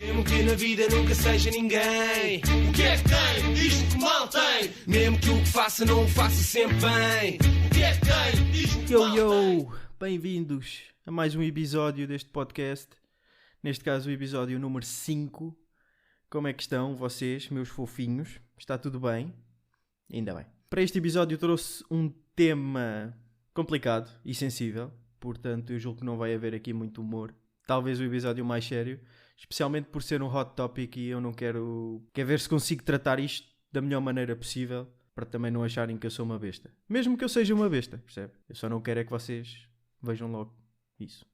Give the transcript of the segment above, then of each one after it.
Mesmo que na vida nunca seja ninguém, o que é que tem? Diz-me que mal tem. Mesmo que o que faça não o faça sempre bem, o que é que tem? Diz-me que mal tem. Bem-vindos a mais um episódio deste podcast. Neste caso o episódio número 5. Como é que estão vocês, meus fofinhos? Está tudo bem? Ainda bem. Para este episódio trouxe um tema complicado e sensível, portanto eu julgo que não vai haver aqui muito humor. Talvez o episódio mais sério, especialmente por ser um hot topic e eu não quero ver se consigo tratar isto da melhor maneira possível para também não acharem que eu sou uma besta. Mesmo que eu seja uma besta, percebe? Eu só não quero é que vocês vejam logo isso.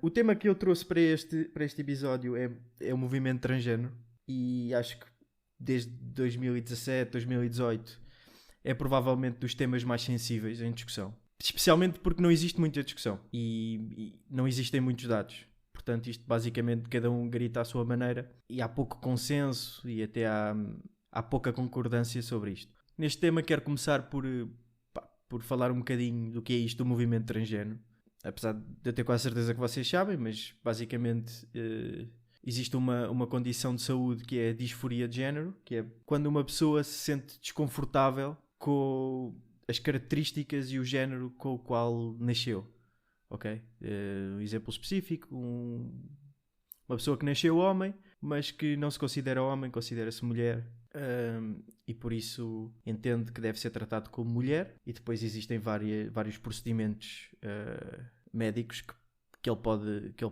O tema que eu trouxe para este episódio é o movimento transgénero e acho que desde 2017, 2018 é provavelmente dos temas mais sensíveis em discussão. Especialmente porque não existe muita discussão e não existem muitos dados. Portanto, isto basicamente cada um grita à sua maneira e há pouco consenso e até há pouca concordância sobre isto. Neste tema quero começar por falar um bocadinho do que é isto do movimento transgénero. Apesar de eu ter quase certeza que vocês sabem, mas basicamente existe uma condição de saúde que é a disforia de género, que é quando uma pessoa se sente desconfortável com as características e o género com o qual nasceu. Ok? Um exemplo específico, uma pessoa que nasceu homem, mas que não se considera homem, considera-se mulher, e por isso entende que deve ser tratado como mulher, e depois existem vários procedimentos médicos que ele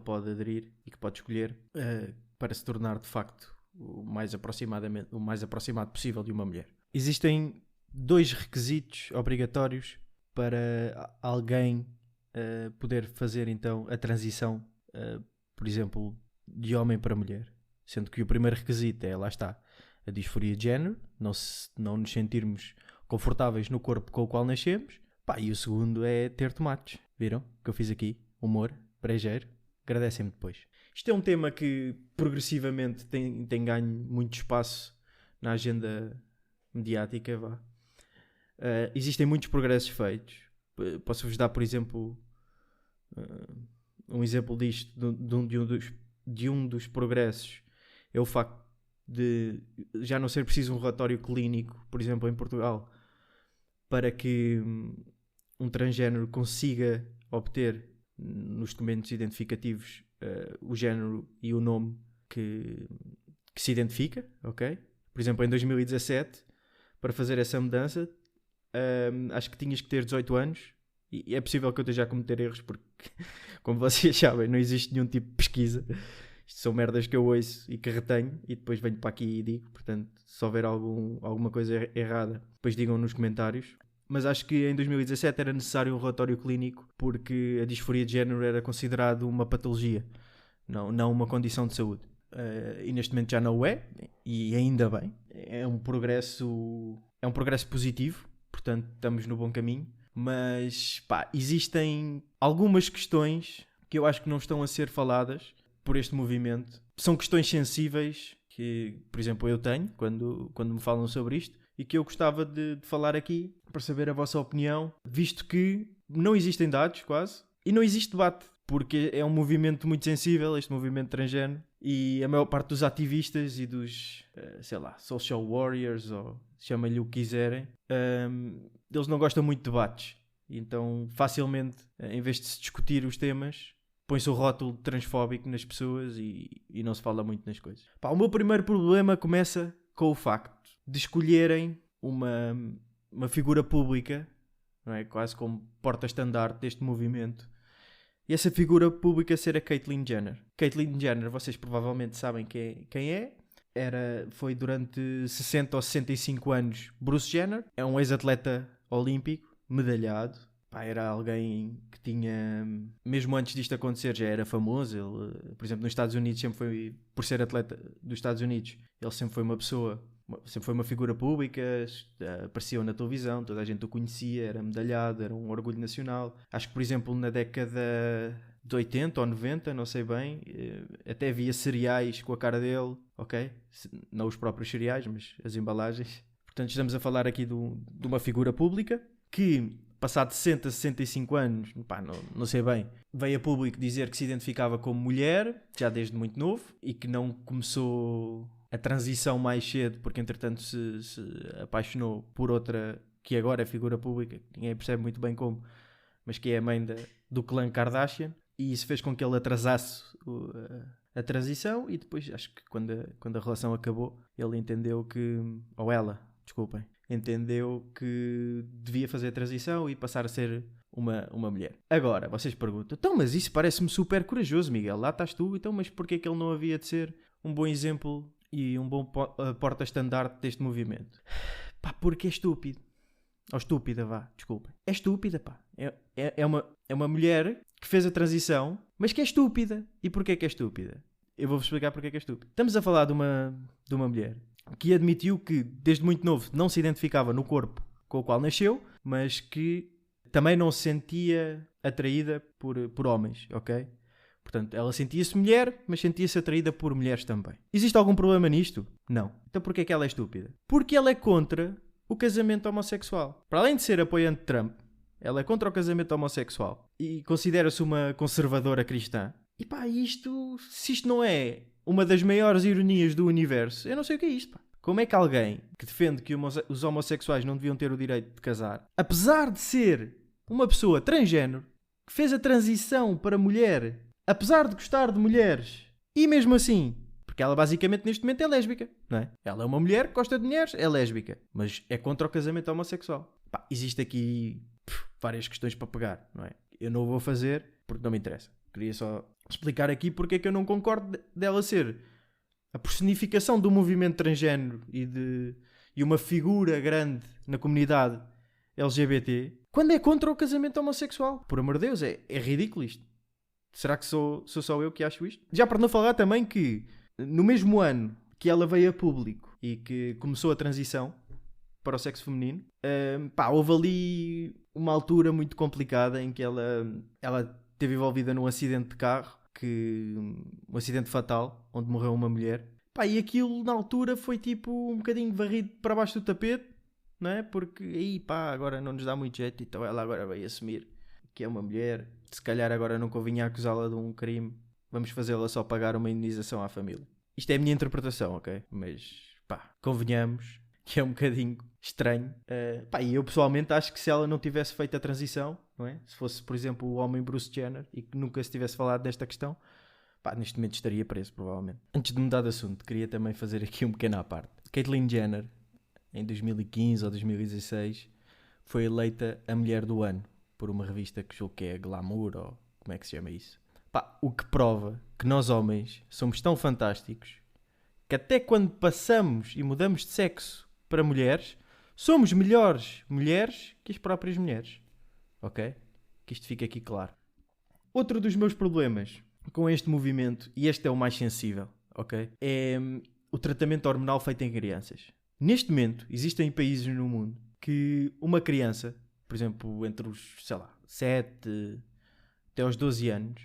pode aderir e que pode escolher para se tornar de facto o mais aproximado possível de uma mulher. Existem 2 requisitos obrigatórios para alguém poder fazer então a transição, por exemplo, de homem para mulher. Sendo que o primeiro requisito lá está, a disforia de género, não nos sentirmos confortáveis no corpo com o qual nascemos. E o segundo é ter tomates. Viram o que eu fiz aqui? Humor, brejeiro. Agradecem-me depois. Isto é um tema que progressivamente tem ganho muito espaço na agenda mediática, vá. Existem muitos progressos feitos. Posso-vos dar, por exemplo, um exemplo disto, de um dos progressos é o facto de já não ser preciso um relatório clínico, por exemplo, em Portugal, para que um transgénero consiga obter nos documentos identificativos o género e o nome que se identifica, ok? Por exemplo, em 2017, para fazer essa mudança, acho que tinhas que ter 18 anos e é possível que eu esteja a cometer erros porque, como vocês sabem, não existe nenhum tipo de pesquisa. Isto são merdas que eu ouço e que retenho e depois venho para aqui e digo. Portanto, se houver alguma coisa errada, depois digam nos comentários. Mas acho que em 2017 era necessário um relatório clínico porque a disforia de género era considerado uma patologia, não uma condição de saúde. E neste momento já não o é, e ainda bem. É um progresso positivo. Portanto, estamos no bom caminho. Mas, existem algumas questões que eu acho que não estão a ser faladas por este movimento. São questões sensíveis que, por exemplo, eu tenho quando me falam sobre isto e que eu gostava de falar aqui para saber a vossa opinião, visto que não existem dados quase e não existe debate, porque é um movimento muito sensível, este movimento transgénero, e a maior parte dos ativistas e dos, social warriors, ou chamem-lhe o que quiserem, eles não gostam muito de debates. Então, facilmente, em vez de se discutir os temas, põe-se o rótulo transfóbico nas pessoas e não se fala muito nas coisas. O meu primeiro problema começa com o facto de escolherem uma figura pública, não é? Quase como porta-estandarte deste movimento, e essa figura pública ser a Caitlyn Jenner. Caitlyn Jenner, vocês provavelmente sabem quem é. Foi durante 60 ou 65 anos Bruce Jenner. É um ex-atleta olímpico, medalhado. Era alguém que tinha, mesmo antes disto acontecer, já era famoso. Ele, por exemplo, nos Estados Unidos, sempre foi, por ser atleta dos Estados Unidos, ele sempre foi sempre foi uma figura pública, apareceu na televisão, toda a gente o conhecia, era medalhado, era um orgulho nacional. Acho que, por exemplo, na década de 80 ou 90, não sei bem, até havia cereais com a cara dele, ok? Não os próprios cereais, mas as embalagens. Portanto, estamos a falar aqui de uma figura pública que passado 60, 65 anos, pá, não sei bem, veio a público dizer que se identificava como mulher, já desde muito novo, e que não começou a transição mais cedo, porque entretanto se apaixonou por outra que agora é figura pública, ninguém percebe muito bem como, mas que é a mãe do clã Kardashian, e isso fez com que ele atrasasse a transição, e depois acho que quando a relação acabou, ele entendeu que, ou ela, desculpem, entendeu que devia fazer a transição e passar a ser uma mulher. Agora, vocês perguntam, então, mas isso parece-me super corajoso, Miguel, lá estás tu, então, mas porquê que ele não havia de ser um bom exemplo e um bom porta-estandarte deste movimento? Pá, porque é estúpido. Ou estúpida, vá, desculpem. É estúpida, pá. É uma mulher que fez a transição, mas que é estúpida. E porquê que é estúpida? Eu vou-vos explicar porquê que é estúpida. Estamos a falar de uma mulher que admitiu que, desde muito novo, não se identificava no corpo com o qual nasceu, mas que também não se sentia atraída por homens, ok? Portanto, ela sentia-se mulher, mas sentia-se atraída por mulheres também. Existe algum problema nisto? Não. Então porquê é que ela é estúpida? Porque ela é contra o casamento homossexual. Para além de ser apoiante de Trump, ela é contra o casamento homossexual e considera-se uma conservadora cristã. E pá, se isto não é uma das maiores ironias do universo, eu não sei o que é isto, pá. Como é que alguém que defende que os homossexuais não deviam ter o direito de casar, apesar de ser uma pessoa transgénero, que fez a transição para mulher, apesar de gostar de mulheres, e mesmo assim, porque ela basicamente neste momento é lésbica, não é? Ela é uma mulher que gosta de mulheres, é lésbica, mas é contra o casamento homossexual. Pá, existe aqui várias questões para pegar, não é? Eu não o vou fazer porque não me interessa. Queria só explicar aqui porque é que eu não concordo dela ser a personificação do movimento transgénero e uma figura grande na comunidade LGBT, quando é contra o casamento homossexual. Por amor de Deus, é ridículo isto. Será que sou só eu que acho isto? Já para não falar também que no mesmo ano que ela veio a público e que começou a transição para o sexo feminino, houve ali uma altura muito complicada em que ela esteve envolvida num acidente de carro, um acidente fatal, onde morreu uma mulher. Pá, e aquilo na altura foi tipo um bocadinho varrido para baixo do tapete, não é? Porque aí pá, agora não nos dá muito jeito, então ela agora veio assumir que é uma mulher. Se calhar agora não convinha acusá-la de um crime, vamos fazê-la só pagar uma indenização à família. Isto é a minha interpretação, ok? Mas pá, convenhamos que é um bocadinho estranho. E eu pessoalmente acho que se ela não tivesse feito a transição, não é? Se fosse, por exemplo, o homem Bruce Jenner e que nunca se tivesse falado desta questão, pá, neste momento estaria preso, provavelmente. Antes de mudar de assunto, queria também fazer aqui um pequeno à parte. Caitlyn Jenner, em 2015 ou 2016, foi eleita a mulher do ano por uma revista que julgo que é Glamour, ou como é que se chama isso? Pá, o que prova que nós homens somos tão fantásticos que até quando passamos e mudamos de sexo para mulheres, somos melhores mulheres que as próprias mulheres. Ok? Que isto fique aqui claro. Outro dos meus problemas com este movimento, e este é o mais sensível, ok? É o tratamento hormonal feito em crianças. Neste momento, existem países no mundo que uma criança, por exemplo, entre os, 7 até aos 12 anos,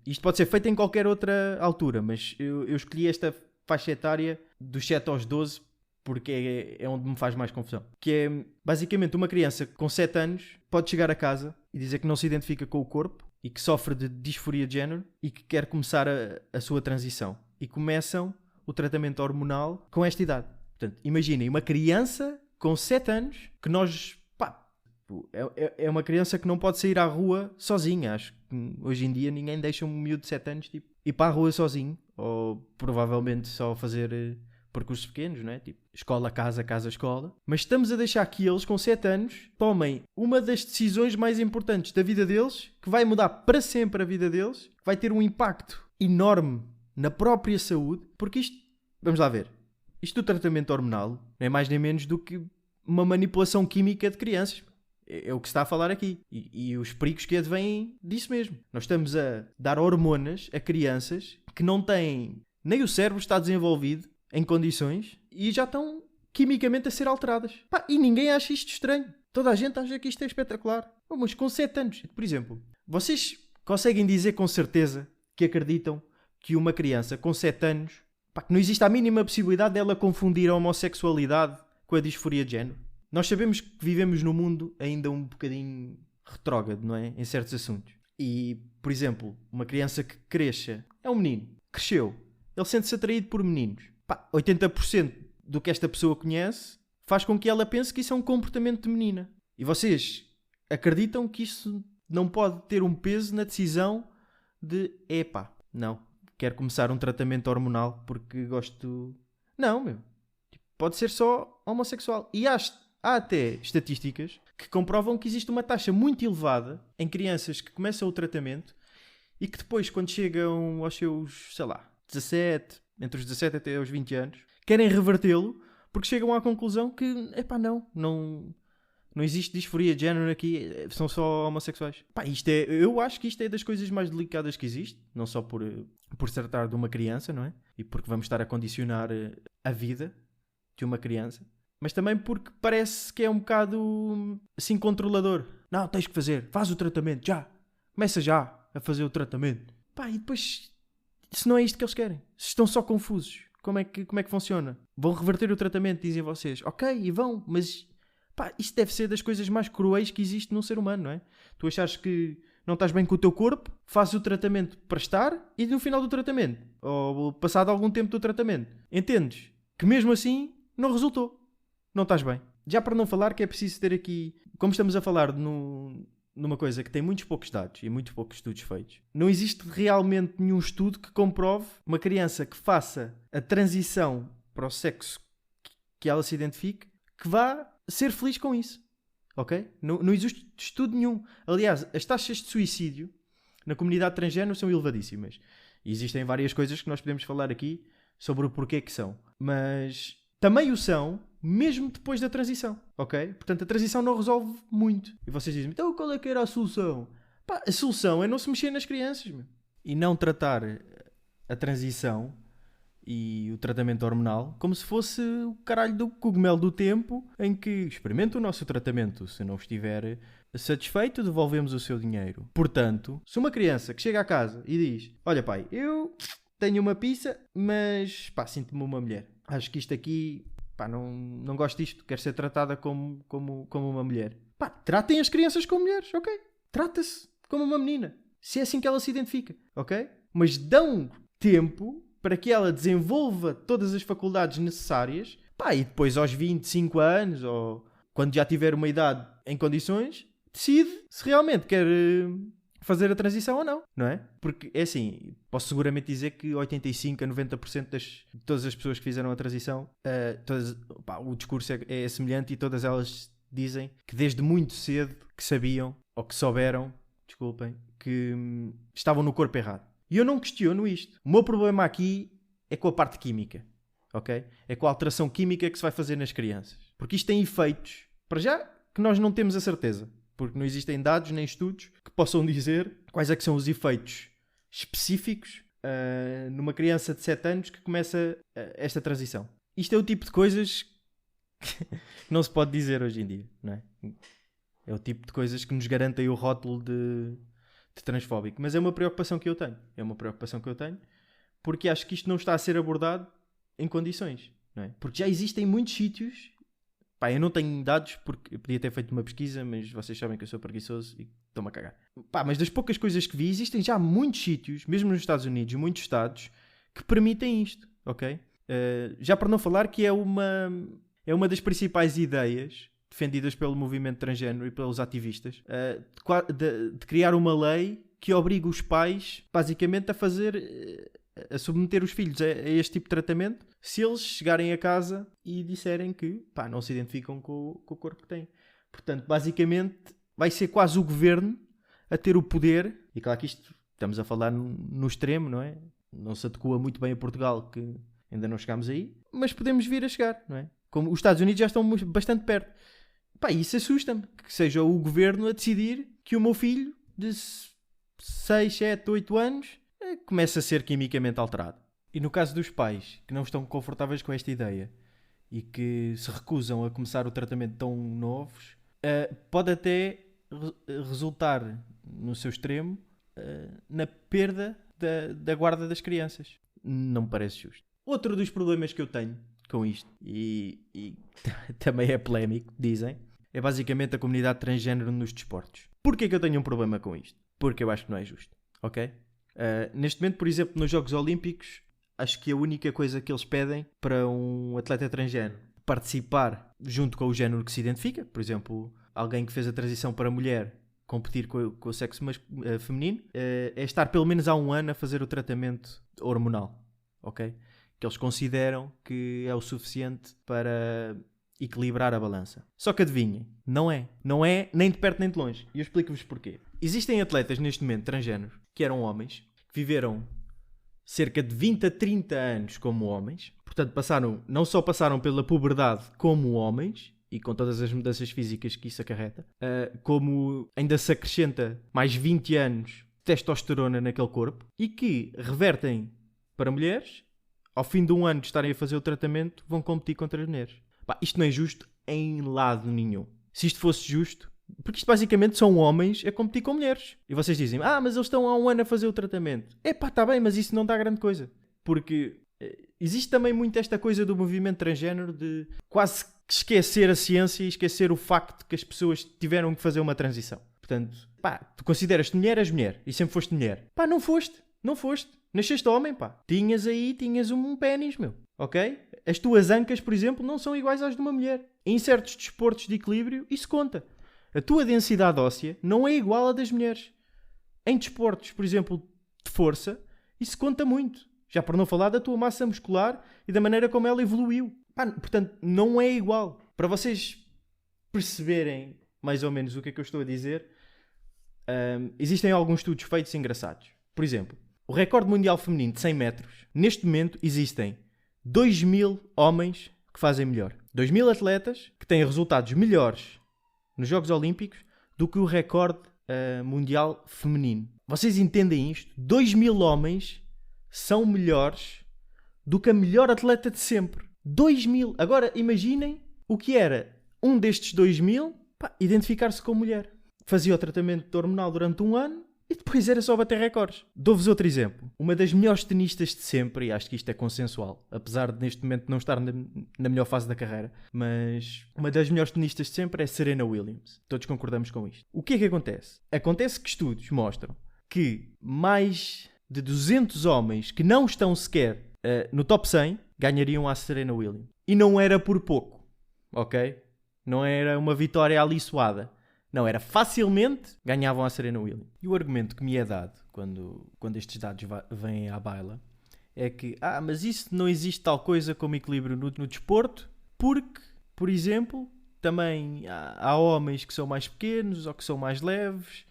isto pode ser feito em qualquer outra altura, mas eu escolhi esta faixa etária dos 7 aos 12 porque é onde me faz mais confusão. Que é, basicamente, uma criança com 7 anos pode chegar a casa e dizer que não se identifica com o corpo e que sofre de disforia de género e que quer começar a sua transição. E começam o tratamento hormonal com esta idade. Portanto, imaginem, uma criança com 7 anos que nós... É uma criança que não pode sair à rua sozinha. Acho que hoje em dia ninguém deixa um miúdo de 7 anos ir para a rua sozinho. Ou provavelmente só fazer percursos pequenos, não é? Tipo, escola, casa, casa, escola. Mas estamos a deixar que eles, com 7 anos, tomem uma das decisões mais importantes da vida deles, que vai mudar para sempre a vida deles, que vai ter um impacto enorme na própria saúde. Porque isto, vamos lá ver, isto do tratamento hormonal não é mais nem menos do que uma manipulação química de crianças. É o que se está a falar aqui. E os perigos que advêm disso mesmo. Nós estamos a dar hormonas a crianças que não têm... Nem o cérebro está desenvolvido em condições e já estão quimicamente a ser alteradas. Pá, e ninguém acha isto estranho. Toda a gente acha que isto é espetacular. Mas com 7 anos, por exemplo, vocês conseguem dizer com certeza que acreditam que uma criança com 7 anos... Pá, que não existe a mínima possibilidade dela confundir a homossexualidade com a disforia de género? Nós sabemos que vivemos num mundo ainda um bocadinho retrógrado, não é? Em certos assuntos. E, por exemplo, uma criança que cresça, é um menino, cresceu, ele sente-se atraído por meninos. 80% do que esta pessoa conhece faz com que ela pense que isso é um comportamento de menina. E vocês acreditam que isso não pode ter um peso na decisão de, não, quero começar um tratamento hormonal porque gosto... Não, meu. Pode ser só homossexual. E há até estatísticas que comprovam que existe uma taxa muito elevada em crianças que começam o tratamento e que depois, quando chegam aos seus, 17, entre os 17 até aos 20 anos, querem revertê-lo porque chegam à conclusão que, não existe disforia de género aqui, são só homossexuais. Eu acho que isto é das coisas mais delicadas que existe, não só por se tratar de uma criança, não é? E porque vamos estar a condicionar a vida de uma criança, mas também porque parece que é um bocado assim controlador. Não, tens que fazer, faz o tratamento, já. Começa já a fazer o tratamento. E depois, se não é isto que eles querem, se estão só confusos, como é que funciona? Vão reverter o tratamento, dizem vocês. Ok, e vão, mas isto deve ser das coisas mais cruéis que existe num ser humano, não é? Tu achares que não estás bem com o teu corpo, fazes o tratamento para estar e no final do tratamento, ou passado algum tempo do tratamento, entendes que mesmo assim não resultou. Não estás bem. Já para não falar que é preciso ter aqui... Como estamos a falar numa coisa que tem muitos poucos dados e muitos poucos estudos feitos, não existe realmente nenhum estudo que comprove uma criança que faça a transição para o sexo que ela se identifique, que vá ser feliz com isso. Ok? Não existe estudo nenhum. Aliás, as taxas de suicídio na comunidade transgénero são elevadíssimas. E existem várias coisas que nós podemos falar aqui sobre o porquê que são. Mas também o são mesmo depois da transição, ok? Portanto, a transição não resolve muito. E vocês dizem, então qual é que era a solução? A solução é não se mexer nas crianças, meu. E não tratar a transição e o tratamento hormonal como se fosse o caralho do cogumelo do tempo em que experimenta o nosso tratamento. Se não estiver satisfeito, devolvemos o seu dinheiro. Portanto, se uma criança que chega à casa e diz, olha pai, eu tenho uma pizza, mas sinto-me uma mulher. Acho que isto aqui... não gosto disto, quero ser tratada como uma mulher. Tratem as crianças como mulheres, ok? Trata-se como uma menina, se é assim que ela se identifica, ok? Mas dão tempo para que ela desenvolva todas as faculdades necessárias, e depois aos 25 anos, ou quando já tiver uma idade em condições, decide se realmente quer fazer a transição ou não, não é? Porque é assim, posso seguramente dizer que 85 a 90% de todas as pessoas que fizeram a transição, o discurso é semelhante e todas elas dizem que desde muito cedo que sabiam, ou que souberam, que estavam no corpo errado. E eu não questiono isto. O meu problema aqui é com a parte química, ok? É com a alteração química que se vai fazer nas crianças. Porque isto tem efeitos, para já, que nós não temos a certeza. Porque não existem dados nem estudos que possam dizer quais é que são os efeitos específicos numa criança de 7 anos que começa esta transição. Isto é o tipo de coisas que não se pode dizer hoje em dia, não é? É o tipo de coisas que nos garantem o rótulo de transfóbico. Mas é uma preocupação que eu tenho. Porque acho que isto não está a ser abordado em condições, não é? Porque já existem muitos sítios... eu não tenho dados porque eu podia ter feito uma pesquisa, mas vocês sabem que eu sou preguiçoso e estou-me a cagar. Mas das poucas coisas que vi, existem já muitos sítios, mesmo nos Estados Unidos, muitos estados, que permitem isto, ok? Já para não falar que é uma das principais ideias defendidas pelo movimento transgénero e pelos ativistas, de criar uma lei que obriga os pais, basicamente, a submeter os filhos a este tipo de tratamento se eles chegarem a casa e disserem que não se identificam com o corpo que têm. Portanto, basicamente, vai ser quase o governo a ter o poder, e claro que isto estamos a falar no extremo, não é? Não se adequa muito bem a Portugal, que ainda não chegámos aí, mas podemos vir a chegar, não é? Como os Estados Unidos já estão bastante perto. Isso assusta-me, que seja o governo a decidir que o meu filho de 6, 7, 8 anos começa a ser quimicamente alterado. E no caso dos pais que não estão confortáveis com esta ideia e que se recusam a começar o tratamento tão novos, pode até resultar, no seu extremo, na perda da guarda das crianças. Não me parece justo. Outro dos problemas que eu tenho com isto, e também é polémico, dizem, é basicamente a comunidade transgénero nos desportos. Porquê que eu tenho um problema com isto? Porque eu acho que não é justo, ok? Neste momento, por exemplo, nos Jogos Olímpicos, acho que a única coisa que eles pedem para um atleta transgénero participar junto com o género que se identifica, por exemplo, alguém que fez a transição para mulher competir com o sexo feminino, é estar pelo menos há 1 ano a fazer o tratamento hormonal, ok? Que eles consideram que é o suficiente para equilibrar a balança. Só que adivinhem, não é nem de perto nem de longe. E eu explico-vos porquê. Existem atletas neste momento transgéneros que eram homens, que viveram cerca de 20 a 30 anos como homens, portanto não só passaram pela puberdade como homens, e com todas as mudanças físicas que isso acarreta, como ainda se acrescenta mais 20 anos de testosterona naquele corpo, e que revertem para mulheres, ao fim de 1 ano de estarem a fazer o tratamento, vão competir contra as mulheres. Isto não é justo em lado nenhum. Se isto fosse justo, porque isto basicamente são homens a competir com mulheres. E vocês dizem, mas eles estão há 1 ano a fazer o tratamento. Está bem, mas isso não dá grande coisa. Porque existe também muito esta coisa do movimento transgénero de quase esquecer a ciência e esquecer o facto que as pessoas tiveram que fazer uma transição. Portanto, tu consideras-te mulher, és mulher. E sempre foste mulher. Não foste. Nasceste homem, Tinhas um pénis, meu. Ok? As tuas ancas, por exemplo, não são iguais às de uma mulher. Em certos desportos de equilíbrio, isso conta. A tua densidade óssea não é igual à das mulheres. Em desportos, por exemplo, de força, isso conta muito. Já por não falar da tua massa muscular e da maneira como ela evoluiu. Portanto, não é igual. Para vocês perceberem mais ou menos o que é que eu estou a dizer, existem alguns estudos feitos engraçados. Por exemplo, o recorde mundial feminino de 100 metros, neste momento existem 2.000 homens que fazem melhor. 2.000 atletas que têm resultados melhores nos Jogos Olímpicos do que o recorde mundial feminino. Vocês entendem isto? 2.000 homens são melhores do que a melhor atleta de sempre. 2.000. Agora imaginem o que era um destes 2.000 identificar-se com mulher. Fazia o tratamento hormonal durante 1 ano e depois era só bater recordes. Dou-vos outro exemplo. Uma das melhores tenistas de sempre, e acho que isto é consensual, apesar de neste momento não estar na melhor fase da carreira, mas uma das melhores tenistas de sempre é Serena Williams. Todos concordamos com isto. O que é que acontece? Acontece que estudos mostram que mais de 200 homens que não estão sequer no top 100 ganhariam a Serena Williams. E não era por pouco, ok? Não era uma vitória aliçoada. Não, era facilmente ganhavam a Serena Williams. E o argumento que me é dado quando estes dados vêm à baila é que, mas isso não existe tal coisa como equilíbrio no desporto, porque, por exemplo, também há homens que são mais pequenos ou que são mais leves,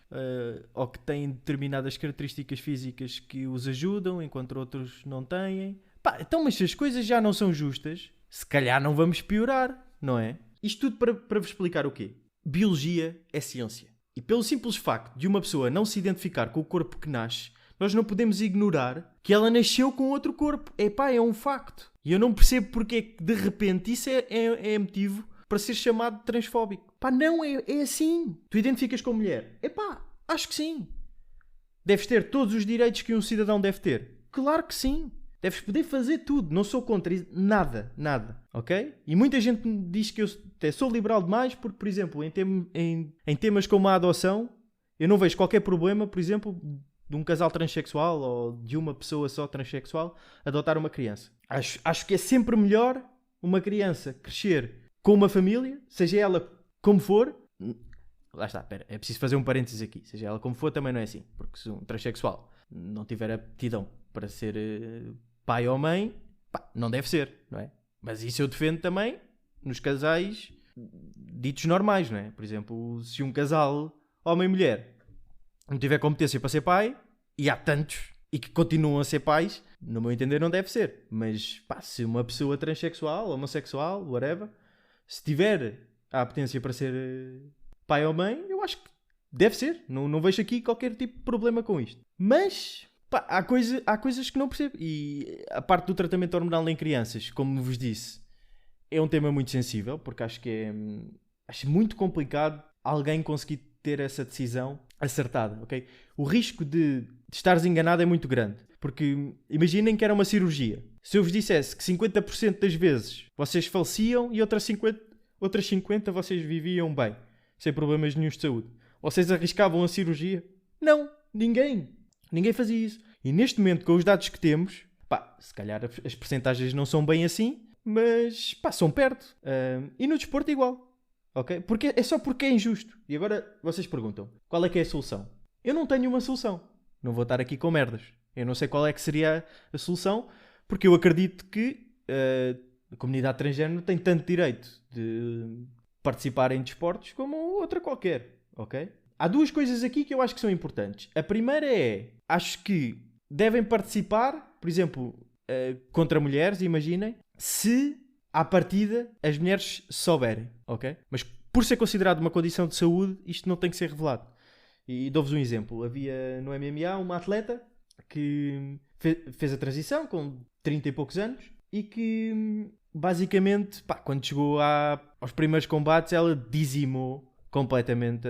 ou que têm determinadas características físicas que os ajudam, enquanto outros não têm. Então, mas se as coisas já não são justas, se calhar não vamos piorar, não é? Isto tudo para vos explicar o quê? Biologia é ciência. E pelo simples facto de uma pessoa não se identificar com o corpo que nasce, nós não podemos ignorar que ela nasceu com outro corpo. É um facto. E eu não percebo porque é que de repente isso é motivo para ser chamado de transfóbico. Não, é assim. Tu identificas com mulher? Acho que sim. Deves ter todos os direitos que um cidadão deve ter? Claro que sim. Deves poder fazer tudo. Não sou contra nada. Ok? E muita gente me diz que eu até sou liberal demais porque, por exemplo, em temas como a adoção, eu não vejo qualquer problema, por exemplo, de um casal transexual ou de uma pessoa só transexual adotar uma criança. Acho que é sempre melhor uma criança crescer com uma família, seja ela como for. Lá está, é preciso fazer um parênteses aqui. Seja ela como for, também não é assim. Porque se um transexual não tiver aptidão para ser pai ou mãe, não deve ser, não é? Mas isso eu defendo também nos casais ditos normais, não é? Por exemplo, se um casal homem e mulher não tiver competência para ser pai, e há tantos e que continuam a ser pais, no meu entender não deve ser. Mas se uma pessoa transexual, homossexual, whatever, se tiver a aptência para ser pai ou mãe, eu acho que deve ser. Não vejo aqui qualquer tipo de problema com isto. Mas há coisas que não percebo. E a parte do tratamento hormonal em crianças, como vos disse, é um tema muito sensível, porque acho muito complicado alguém conseguir ter essa decisão acertada, ok? O risco de estares enganado é muito grande. Porque imaginem que era uma cirurgia. Se eu vos dissesse que 50% das vezes vocês faleciam e outras 50% vocês viviam bem, sem problemas nenhuns de saúde, vocês arriscavam a cirurgia? Não, ninguém fazia isso. E neste momento, com os dados que temos, se calhar as percentagens não são bem assim, mas são perto. E no desporto igual. Okay? Porque é só porque é injusto. E agora vocês perguntam, qual é que é a solução? Eu não tenho uma solução. Não vou estar aqui com merdas. Eu não sei qual é que seria a solução, porque eu acredito que a comunidade transgénero tem tanto direito de participar em desportos como outra qualquer. Okay? Há duas coisas aqui que eu acho que são importantes. A primeira é, acho que devem participar, por exemplo, contra mulheres, imaginem, se à partida as mulheres souberem, ok? Mas por ser considerado uma condição de saúde, isto não tem que ser revelado. E dou-vos um exemplo. Havia no MMA uma atleta que fez a transição com 30 e poucos anos e que basicamente, quando chegou aos primeiros combates, ela dizimou completamente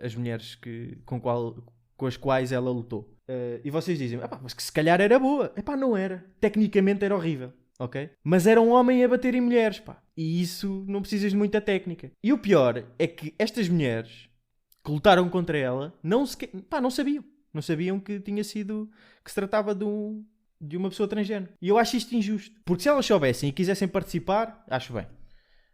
as mulheres com as quais ela lutou. E vocês dizem, mas que se calhar era boa. Não era. Tecnicamente era horrível. Okay? Mas era um homem a bater em mulheres, E isso não precisas de muita técnica. E o pior é que estas mulheres que lutaram contra ela não sabiam. Não sabiam que se tratava de uma pessoa transgénero. E eu acho isto injusto. Porque se elas soubessem e quisessem participar, acho bem.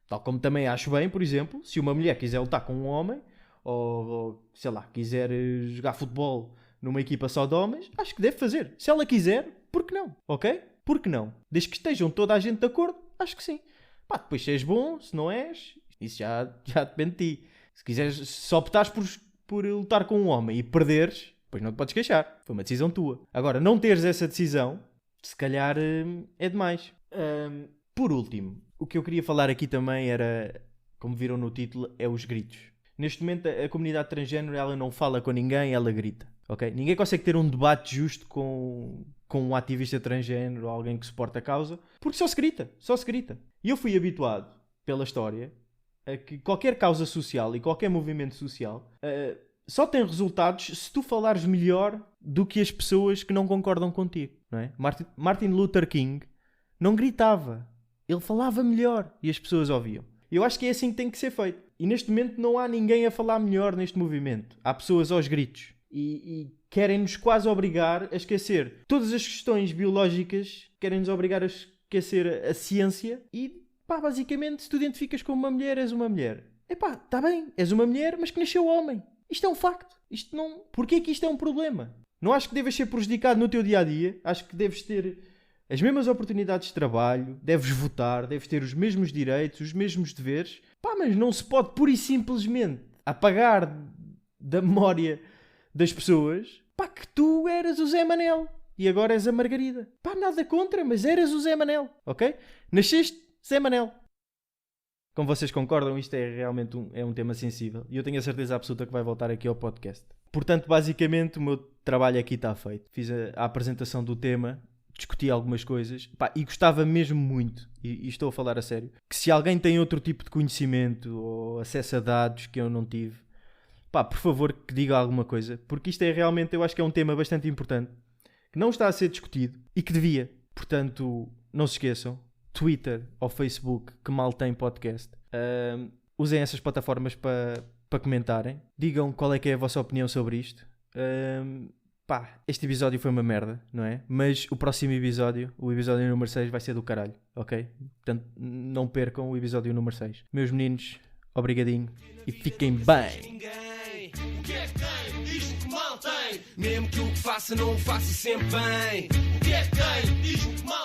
Tal como também acho bem, por exemplo, se uma mulher quiser lutar com um homem, ou sei lá, quiser jogar futebol numa equipa só de homens, acho que deve fazer. Se ela quiser, por que não? Ok? Por que não? Desde que estejam toda a gente de acordo, acho que sim. Depois se és bom, se não és, isso já depende de ti. Se quiseres, só optares por lutar com um homem e perderes, depois não te podes queixar. Foi uma decisão tua. Agora, não teres essa decisão, se calhar é demais. Por último, o que eu queria falar aqui também era, como viram no título, é os gritos. Neste momento, a comunidade transgénero, ela não fala com ninguém, ela grita. Okay? Ninguém consegue ter um debate justo com um ativista transgénero ou alguém que suporta a causa, porque só se grita. E eu fui habituado, pela história, a que qualquer causa social e qualquer movimento social só tem resultados se tu falares melhor do que as pessoas que não concordam contigo. Não é? Martin Luther King não gritava. Ele falava melhor e as pessoas ouviam. Eu acho que é assim que tem que ser feito. E neste momento não há ninguém a falar melhor neste movimento. Há pessoas aos gritos. E querem-nos quase obrigar a esquecer todas as questões biológicas, querem-nos obrigar a esquecer a ciência e, basicamente, se tu identificas como uma mulher, és uma mulher. Está bem, és uma mulher, mas que nasceu homem. Isto é um facto. Isto não... Porquê que isto é um problema? Não acho que deves ser prejudicado no teu dia-a-dia. Acho que deves ter as mesmas oportunidades de trabalho, deves votar, deves ter os mesmos direitos, os mesmos deveres. Mas não se pode pura e simplesmente apagar da memória das pessoas, que tu eras o Zé Manel e agora és a Margarida. Nada contra, mas eras o Zé Manel, ok? Nasceste Zé Manel. Como vocês concordam, isto é realmente um tema sensível e eu tenho a certeza absoluta que vai voltar aqui ao podcast. Portanto, basicamente, o meu trabalho aqui está feito. Fiz a apresentação do tema, discuti algumas coisas e gostava mesmo muito, e estou a falar a sério, que se alguém tem outro tipo de conhecimento ou acesso a dados que eu não tive, por favor, que diga alguma coisa, porque isto é realmente, eu acho que é um tema bastante importante, que não está a ser discutido e que devia. Portanto, não se esqueçam, Twitter ou Facebook, que mal tem podcast, usem essas plataformas para comentarem, digam qual é que é a vossa opinião sobre isto. Este episódio foi uma merda, não é? Mas o próximo episódio, o episódio número 6, vai ser do caralho, ok? Portanto, não percam o episódio número 6. Meus meninos, obrigadinho e fiquem bem. O que é que tem? Isto que mal tem. Mesmo que o que faça não o faça sempre bem. O que é que tem? Isto que mal